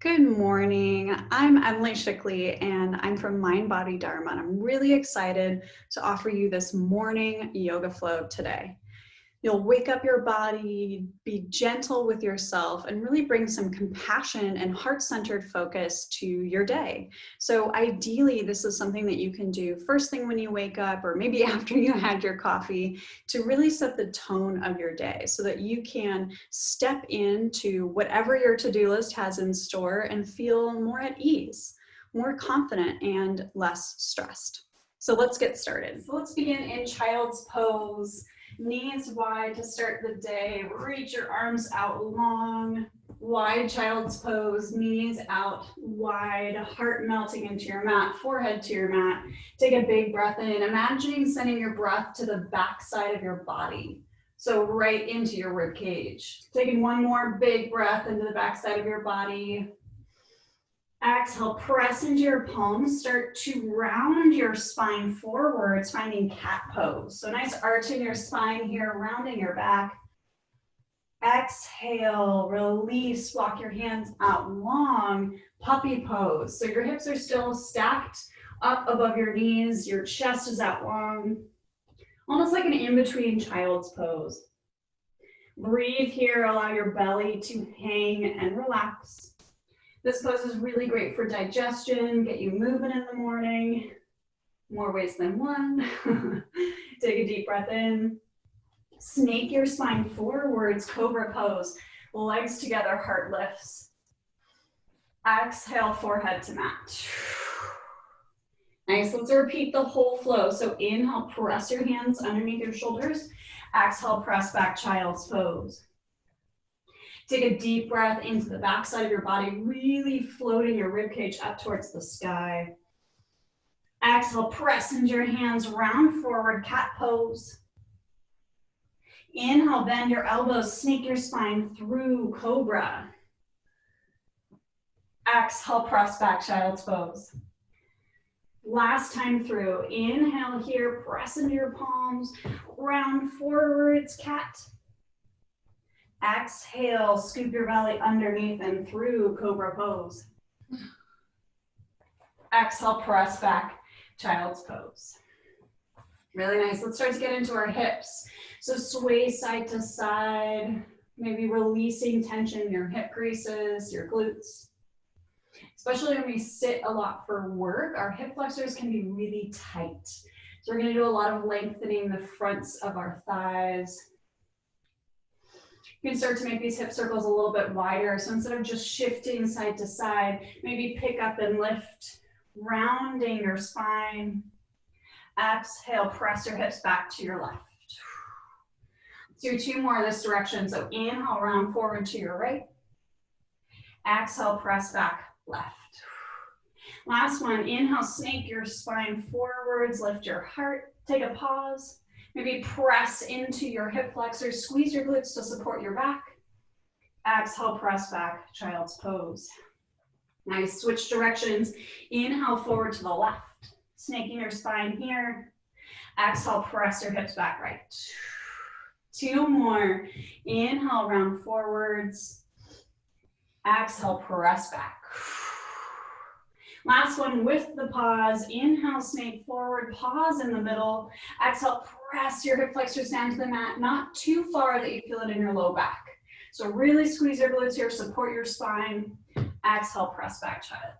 Good morning. I'm Emily Schickli and I'm from Mind Body Dharma, and I'm really excited to offer you this morning yoga flow today. You'll wake up your body, be gentle with yourself, and really bring some compassion and heart-centered focus to your day. So ideally, this is something that you can do first thing when you wake up, or maybe after you had your coffee, to really set the tone of your day so that you can step into whatever your to-do list has in store and feel more at ease, more confident, and less stressed. So let's get started. So let's begin in child's pose. Knees wide to start the day. Reach your arms out long. Wide child's pose. Knees out wide. Heart melting into your mat. Forehead to your mat. Take a big breath in. Imagining sending your breath to the back side of your body. So right into your rib cage. Taking one more big breath into the back side of your body. Exhale, press into your palms. Start to round your spine forwards, finding cat pose. So nice arch in your spine here, rounding your back. Exhale, release, walk your hands out long, puppy pose. So your hips are still stacked up above your knees, your chest is out long, almost like an in-between child's pose. Breathe here, allow your belly to hang and relax. This pose is really great for digestion, get you moving in the morning, more ways than one. Take a deep breath in. Snake your spine forwards, cobra pose. Legs together, heart lifts. Exhale, forehead to mat. Nice, let's repeat the whole flow. So inhale, press your hands underneath your shoulders. Exhale, press back, child's pose. Take a deep breath into the backside of your body, really floating your ribcage up towards the sky. Exhale, press into your hands, round forward, cat pose. Inhale, bend your elbows, snake your spine through cobra. Exhale, press back, child's pose. Last time through, inhale here, press into your palms, round forwards, cat. Exhale, scoop your belly underneath and through cobra pose. Exhale, press back, child's pose. Really nice. Let's start to get into our hips. So sway side to side, maybe releasing tension in your hip creases, your glutes. Especially when we sit a lot for work, our hip flexors can be really tight. So we're going to do a lot of lengthening the fronts of our thighs. You can start to make these hip circles a little bit wider. So instead of just shifting side to side, maybe pick up and lift, rounding your spine. Exhale, press your hips back to your left. Let's do two more this direction. So inhale, round forward to your right. Exhale, press back, left. Last one, inhale, snake your spine forwards, lift your heart, take a pause. Maybe press into your hip flexors, squeeze your glutes to support your back. Exhale, press back, child's pose. Nice, switch directions. Inhale, forward to the left. Snaking your spine here. Exhale, press your hips back right. Two more. Inhale, round forwards. Exhale, press back. Last one with the pause. Inhale, snake forward, pause in the middle. Exhale, press your hip flexors down to the mat, not too far that you feel it in your low back. So really squeeze your glutes here, support your spine. Exhale, press back, child.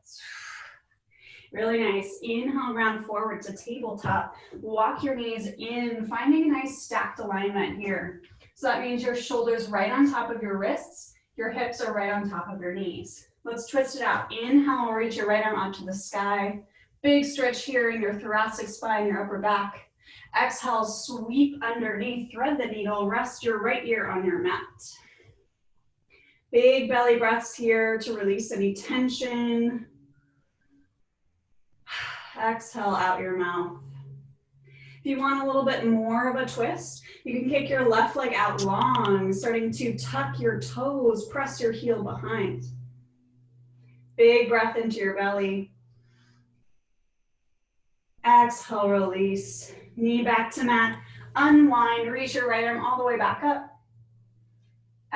Really nice. Inhale, round forward to tabletop. Walk your knees in, finding a nice stacked alignment here. So that means your shoulders right on top of your wrists, your hips are right on top of your knees. Let's twist it out. Inhale, reach your right arm up to the sky. Big stretch here in your thoracic spine, your upper back. Exhale, sweep underneath, thread the needle, rest your right ear on your mat. Big belly breaths here to release any tension. Exhale out your mouth. If you want a little bit more of a twist, you can kick your left leg out long, starting to tuck your toes, press your heel behind. Big breath into your belly. Exhale, release. Knee back to mat. Unwind, reach your right arm all the way back up.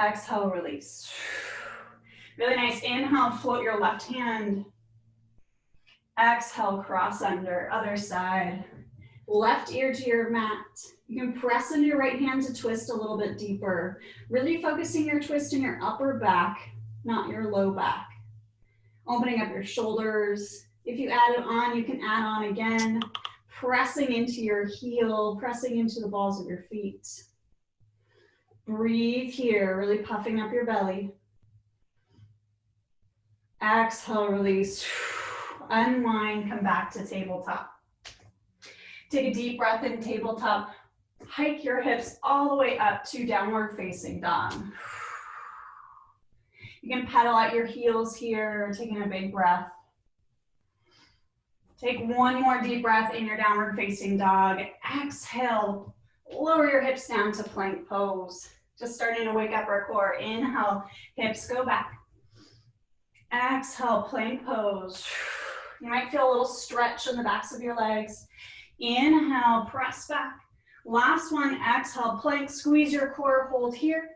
Exhale, release. Really nice. Inhale, float your left hand. Exhale, cross under, other side. Left ear to your mat. You can press into your right hand to twist a little bit deeper. Really focusing your twist in your upper back, not your low back. Opening up your shoulders. If you add it on, you can add on again. Pressing into your heel, pressing into the balls of your feet. Breathe here, really puffing up your belly. Exhale, release. Unwind, come back to tabletop. Take a deep breath in tabletop. Hike your hips all the way up to downward facing dog. You can pedal out your heels here, taking a big breath. Take one more deep breath in your downward facing dog. Exhale, lower your hips down to plank pose. Just starting to wake up our core. Inhale, hips go back. Exhale, plank pose. You might feel a little stretch in the backs of your legs. Inhale, press back. Last one, exhale, plank, squeeze your core, hold here.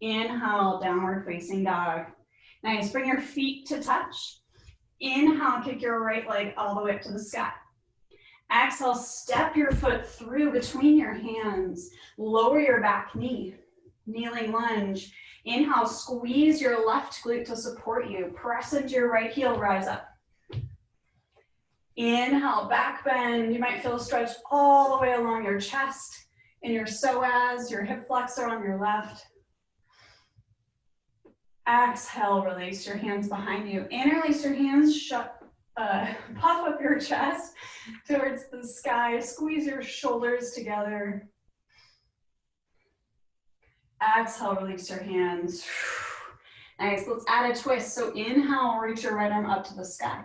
Inhale, downward facing dog. Nice, bring your feet to touch. Inhale, kick your right leg all the way up to the sky. Exhale, step your foot through between your hands. Lower your back knee, kneeling lunge. Inhale, squeeze your left glute to support you. Press into your right heel, rise up. Inhale, back bend. You might feel a stretch all the way along your chest, in your psoas, your hip flexor on your left. Exhale, release your hands behind you. Interlace your hands, puff up your chest towards the sky. Squeeze your shoulders together. Exhale, release your hands. Nice, let's add a twist. So inhale, reach your right arm up to the sky.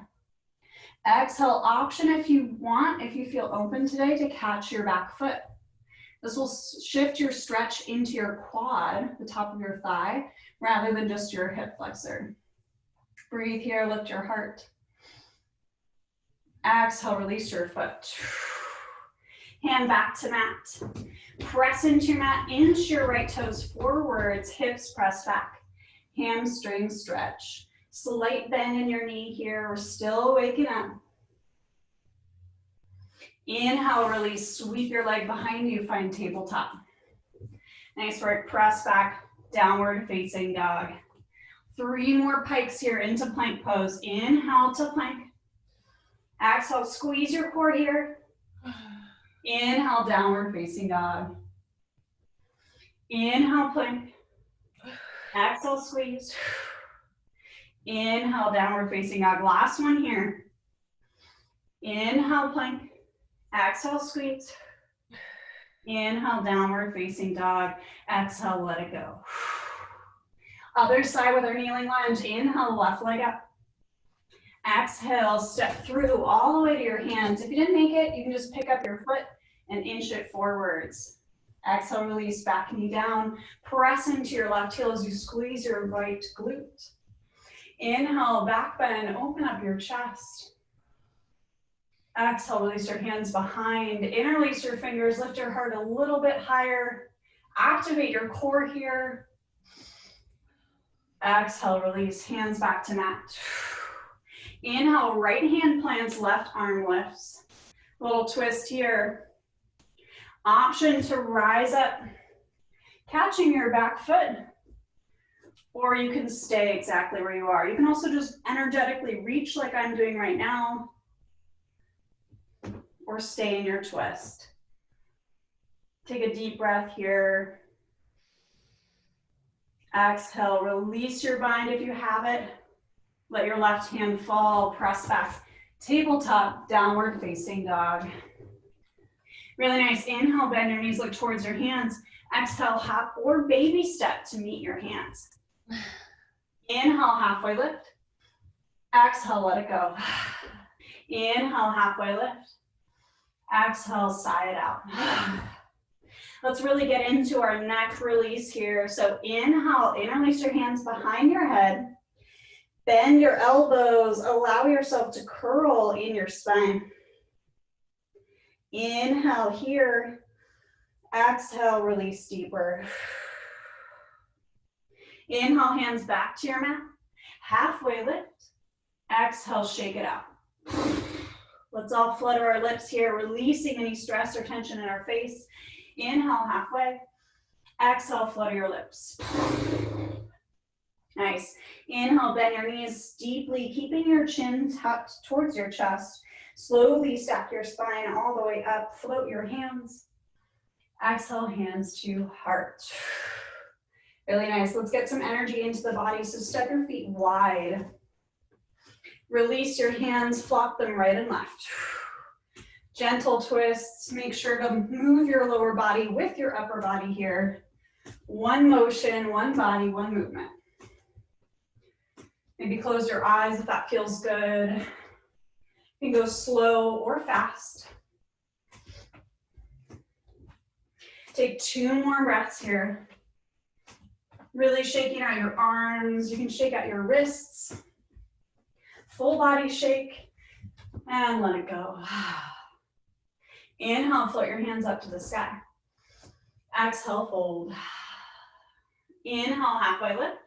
Exhale, option if you want, if you feel open today, to catch your back foot. This will shift your stretch into your quad, the top of your thigh, rather than just your hip flexor. Breathe here, lift your heart. Exhale, release your foot. Hand back to mat. Press into your mat, inch your right toes forwards, hips press back. Hamstring stretch. Slight bend in your knee here. We're still waking up. Inhale, release, sweep your leg behind you, find tabletop. Nice work, press back, downward facing dog. 3 more pikes here into plank pose. Inhale to plank. Exhale, squeeze your core here. Inhale, downward facing dog. Inhale, plank. Exhale, squeeze. Inhale, downward facing dog. Last one here. Inhale, plank. Exhale, squeeze. Inhale, downward facing dog. Exhale, let it go. Other side with our kneeling lunge. Inhale, left leg up. Exhale, step through all the way to your hands. If you didn't make it, you can just pick up your foot and inch it forwards. Exhale, release, back knee down. Press into your left heel as you squeeze your right glute. Inhale, back bend, open up your chest. Exhale, release your hands behind. Interlace your fingers, lift your heart a little bit higher. Activate your core here. Exhale, release, hands back to mat. Inhale, right hand plants, left arm lifts. Little twist here. Option to rise up, catching your back foot. Or you can stay exactly where you are. You can also just energetically reach like I'm doing right now. Or stay in your twist. Take a deep breath here. Exhale, release your bind if you have it. Let your left hand fall, press back. Tabletop, downward facing dog. Really nice. Inhale, bend your knees, look towards your hands. Exhale, hop or baby step to meet your hands. Inhale, halfway lift. Exhale, let it go. Inhale, halfway lift. Exhale, sigh it out. Let's really get into our neck release here. So inhale, interlace your hands behind your head. Bend your elbows, allow yourself to curl in your spine. Inhale here. Exhale, release deeper. Inhale, hands back to your mat. Halfway lift. Exhale, shake it out. Let's all flutter our lips here, releasing any stress or tension in our face. Inhale, halfway. Exhale, flutter your lips. Nice. Inhale, bend your knees deeply, keeping your chin tucked towards your chest. Slowly stack your spine all the way up. Float your hands. Exhale, hands to heart. Really nice. Let's get some energy into the body. So step your feet wide. Release your hands, flop them right and left. Gentle twists. Make sure to move your lower body with your upper body here. One motion, one body, one movement. Maybe close your eyes if that feels good. You can go slow or fast. Take 2 more breaths here. Really shaking out your arms. You can shake out your wrists. Full body shake and let it go. Inhale, float your hands up to the sky. Exhale, fold. Inhale, halfway lift.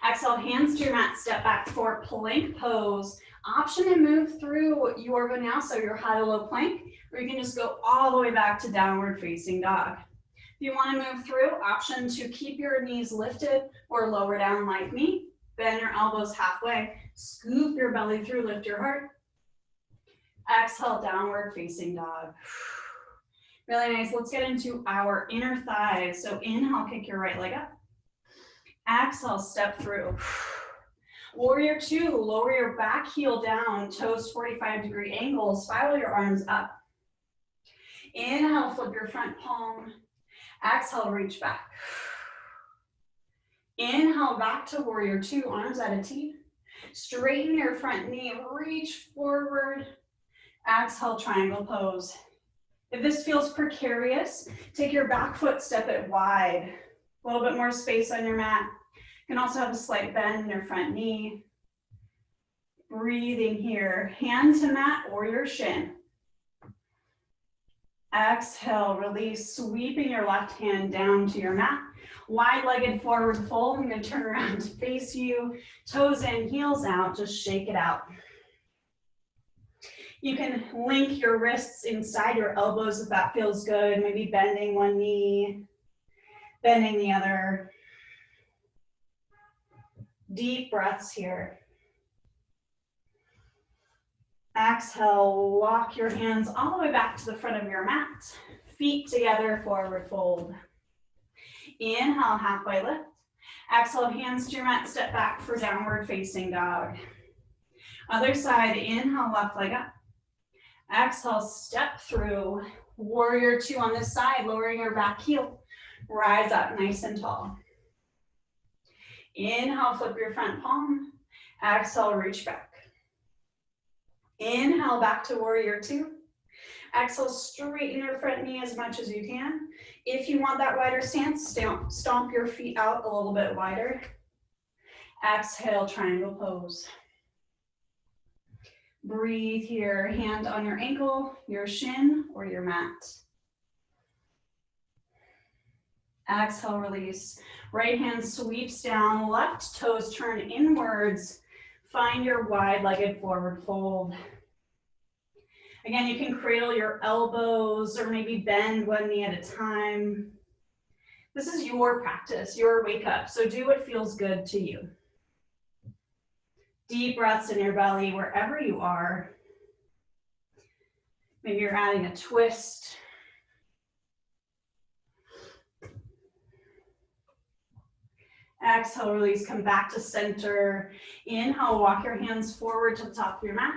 Exhale, hands to your mat, step back for plank pose. Option to move through your vinyasa, your high-low plank, or you can just go all the way back to downward facing dog. If you want to move through, option to keep your knees lifted or lower down like me. Bend your elbows halfway, scoop your belly through, lift your heart. Exhale, downward facing dog. Really nice. Let's get into our inner thighs. So inhale, kick your right leg up. Exhale, step through. Warrior 2, lower your back heel down, toes 45-degree angle, spiral your arms up. Inhale, flip your front palm. Exhale, reach back. Inhale, back to warrior 2, arms at a T. Straighten your front knee, reach forward. Exhale, triangle pose. If this feels precarious, take your back foot, step it wide. A little bit more space on your mat. You can also have a slight bend in your front knee. Breathing here, hand to mat or your shin. Exhale, release, sweeping your left hand down to your mat. Wide-legged forward fold. I'm going to turn around to face you. Toes in, heels out, just shake it out. You can link your wrists inside your elbows if that feels good. Maybe bending one knee, bending the other. Deep breaths here. Exhale, walk your hands all the way back to the front of your mat. Feet together, forward fold. Inhale, halfway lift. Exhale, hands to your mat, step back for downward facing dog. Other side, inhale, left leg up. Exhale, step through. Warrior 2 on this side, lowering your back heel. Rise up nice and tall. Inhale, flip your front palm. Exhale, reach back. Inhale, back to warrior 2. Exhale, straighten your front knee as much as you can. If you want that wider stance, stomp your feet out a little bit wider. Exhale, triangle pose. Breathe here, hand on your ankle, your shin, or your mat. Exhale, release. Right hand sweeps down, left toes turn inwards. Find your wide-legged forward fold. Again, you can cradle your elbows or maybe bend one knee at a time. This is your practice, your wake up, so do what feels good to you. Deep breaths in your belly wherever you are. Maybe you're adding a twist. Exhale, release, come back to center. Inhale, walk your hands forward to the top of your mat.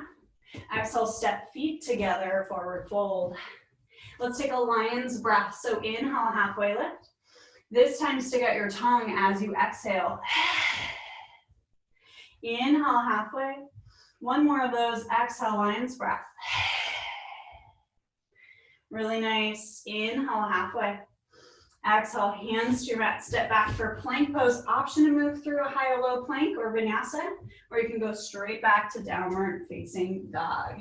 Exhale, step feet together, forward fold. Let's take a lion's breath. So inhale, halfway lift. This time stick out your tongue as you exhale. Inhale, halfway. One more of those. Exhale, lion's breath. Really nice. Inhale, halfway. Exhale, hands to your mat, step back for plank pose. Option to move through a high or low plank or vinyasa, or you can go straight back to downward facing dog.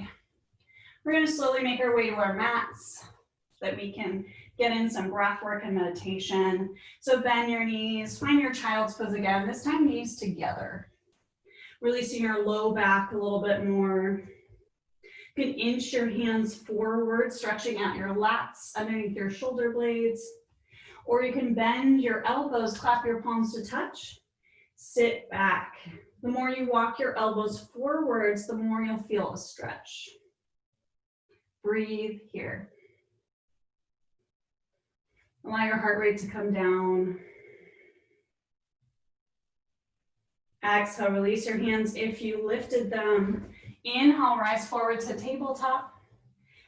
We're going to slowly make our way to our mats so that we can get in some breath work and meditation. So bend your knees, find your child's pose again, this time knees together. Releasing your low back a little bit more. You can inch your hands forward, stretching out your lats underneath your shoulder blades. Or you can bend your elbows, clap your palms to touch, sit back. The more you walk your elbows forwards, the more you'll feel a stretch. Breathe here. Allow your heart rate to come down. Exhale, release your hands if you lifted them. Inhale, rise forward to tabletop.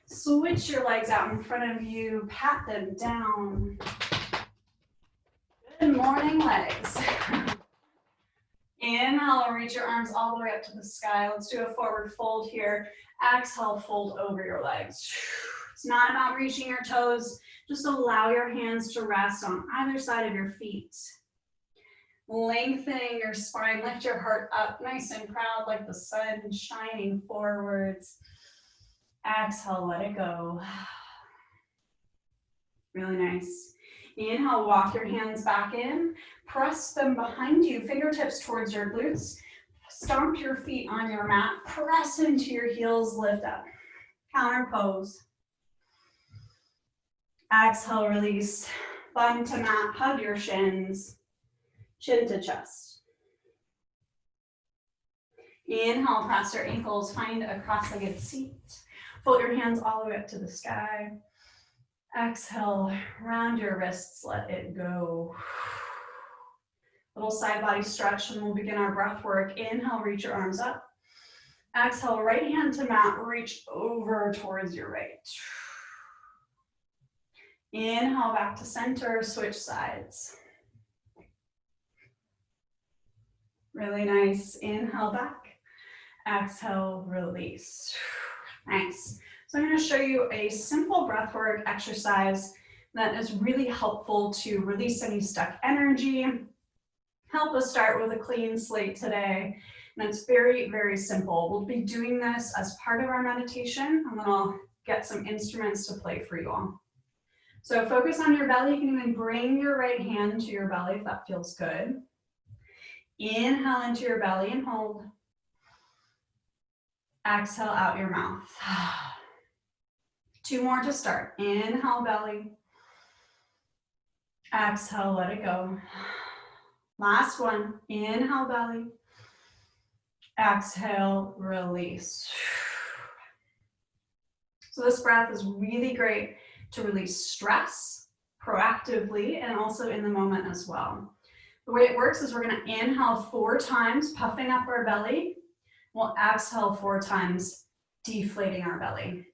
Switch your legs out in front of you, pat them down. Good morning, legs. Inhale, reach your arms all the way up to the sky. Let's do a forward fold here. Exhale, fold over your legs. It's not about reaching your toes. Just allow your hands to rest on either side of your feet. Lengthening your spine, lift your heart up nice and proud like the sun shining forwards. Exhale, let it go. Really nice. Inhale, walk your hands back in. Press them behind you, fingertips towards your glutes. Stomp your feet on your mat. Press into your heels, lift up. Counter pose. Exhale, release. Bum to mat, hug your shins. Chin to chest. Inhale, press your ankles, find a cross-legged seat. Fold your hands all the way up to the sky. Exhale, round your wrists, let it go. Little side body stretch and we'll begin our breath work. Inhale, reach your arms up. Exhale, right hand to mat, reach over towards your right. Inhale, back to center, switch sides. Really nice. Inhale back. Exhale, release. Nice. So I'm going to show you a simple breathwork exercise that is really helpful to release any stuck energy. Help us start with a clean slate today. And it's very, very simple. We'll be doing this as part of our meditation, and then I'll get some instruments to play for you all. So focus on your belly. You can even bring your right hand to your belly if that feels good. Inhale into your belly and hold. Exhale out your mouth. 2 more to start. Inhale, belly. Exhale, let it go. Last one. Inhale, belly. Exhale, release. So this breath is really great to release stress proactively and also in the moment as well. The way it works is we're going to inhale 4 times, puffing up our belly. We'll exhale 4 times, deflating our belly.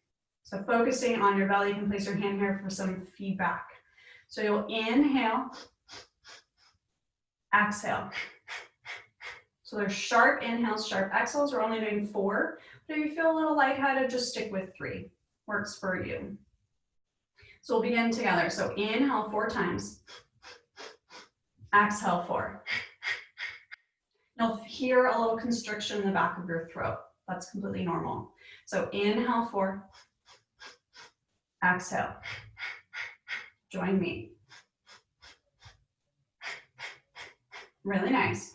So focusing on your belly, you can place your hand here for some feedback. So you'll inhale, exhale. So there's sharp inhales, sharp exhales. We're only doing 4. But if you feel a little lightheaded, just stick with 3. Works for you. So we'll begin together. So inhale 4 times. Exhale 4. You'll hear a little constriction in the back of your throat. That's completely normal. So inhale 4. Exhale. Join me. Really nice.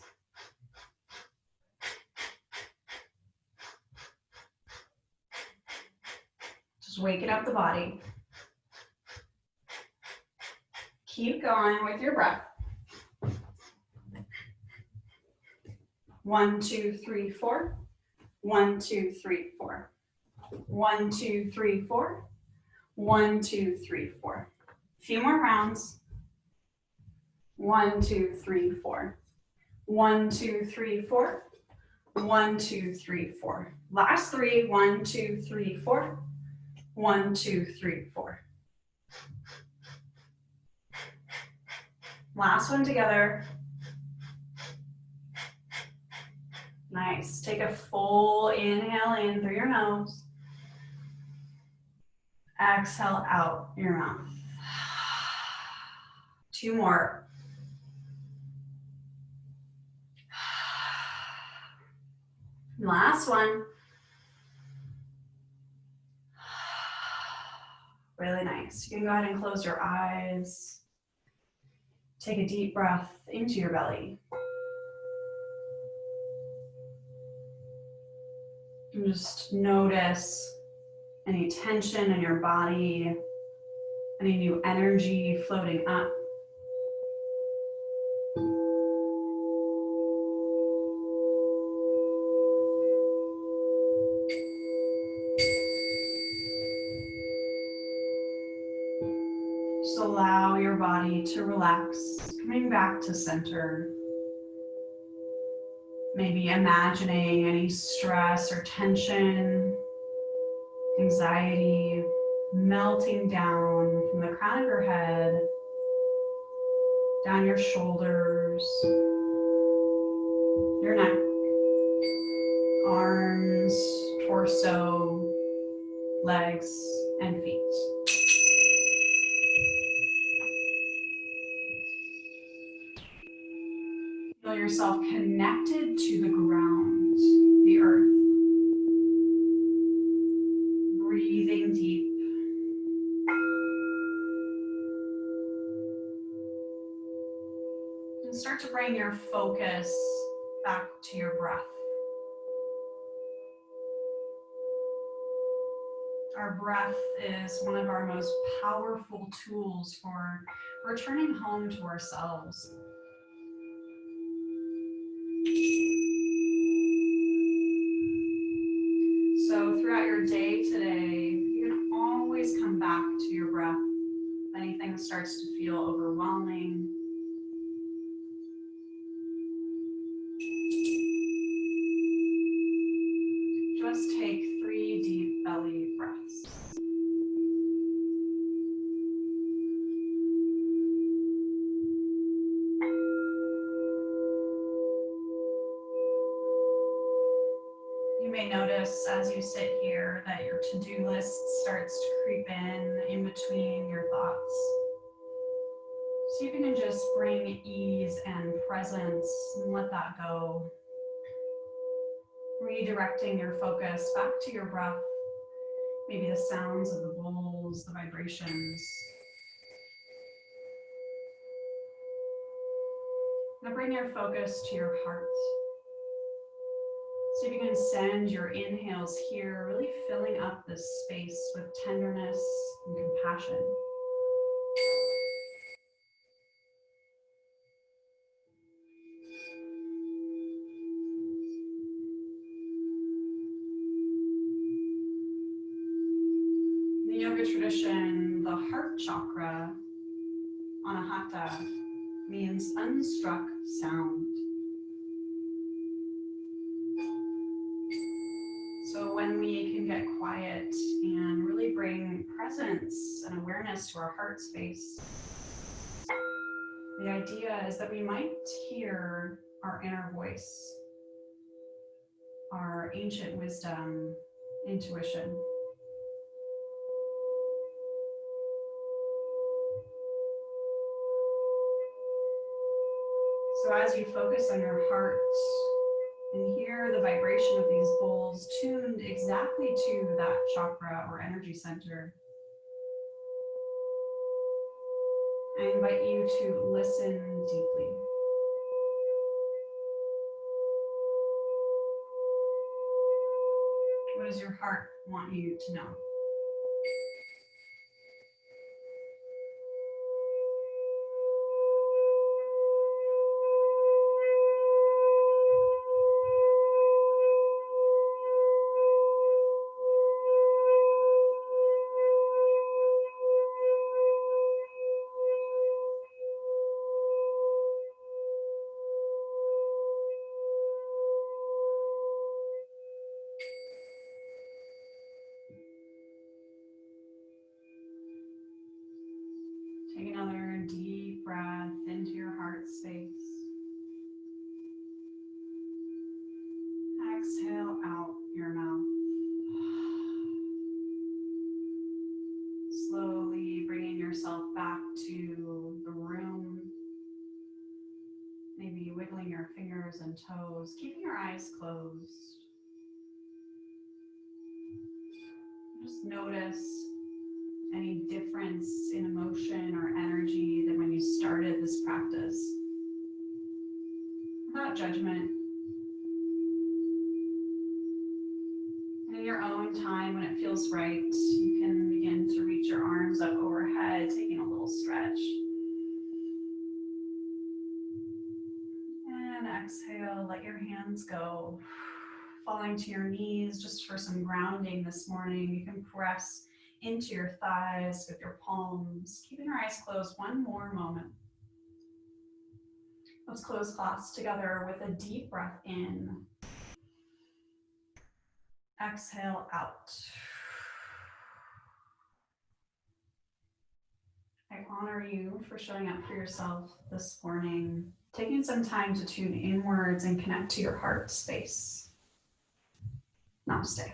Just waking up the body. Keep going with your breath. 1, 2, 3, 4. 1, 2, 3, 4. 1, 2, 3, 4. 1, 2, 3, 4. A few more rounds. 1, 2, 3, 4. 1, 2, 3, 4. 1, 2, 3, 4. Last 3. 1, 2, 3, 4. 1, 2, 3, 4. Last one together. Nice. Take a full inhale in through your nose. Exhale out your mouth. 2 more. Last one. Really nice. You can go ahead and close your eyes. Take a deep breath into your belly. And just notice any tension in your body, any new energy floating up. Just allow your body to relax, coming back to center. Maybe imagining any stress or tension, anxiety melting down from the crown of your head, down your shoulders, your neck, arms, torso, legs, and feet. Feel yourself connected to the ground, the earth. Breathing deep. And start to bring your focus back to your breath. Our breath is one of our most powerful tools for returning home to ourselves. So throughout your day today, you can always come back to your breath. If anything starts to feel overwhelming, just take 3 deep belly breaths. You may notice as you sit here that your to-do list starts to creep in between your thoughts. See if you can just bring ease and presence and let that go. Redirecting your focus back to your breath, maybe the sounds of the bowls, the vibrations. Now bring your focus to your heart. See if you can send your inhales here, really filling up this space with tenderness and compassion. In the yoga tradition, the heart chakra, anahata, means unstruck sound. So when we can get quiet and really bring presence and awareness to our heart space, the idea is that we might hear our inner voice, our ancient wisdom, intuition. So as you focus on your heart and hear the vibration of these bowls tuned exactly to that chakra or energy center, I invite you to listen deeply. What does your heart want you to know? Take another deep breath into your heart space. Exhale out your mouth. Slowly bringing yourself back to the room. Maybe wiggling your fingers and toes, keeping your eyes closed. Just notice any difference in emotion or energy than when you started this practice. Without judgment. And in your own time, when it feels right, you can begin to reach your arms up overhead, taking a little stretch. And exhale, let your hands go, falling to your knees just for some grounding this morning. You can press into your thighs with your palms, keeping your eyes closed one more moment. Let's close class together with a deep breath in. Exhale out. I honor you for showing up for yourself this morning, taking some time to tune inwards and connect to your heart space. Namaste.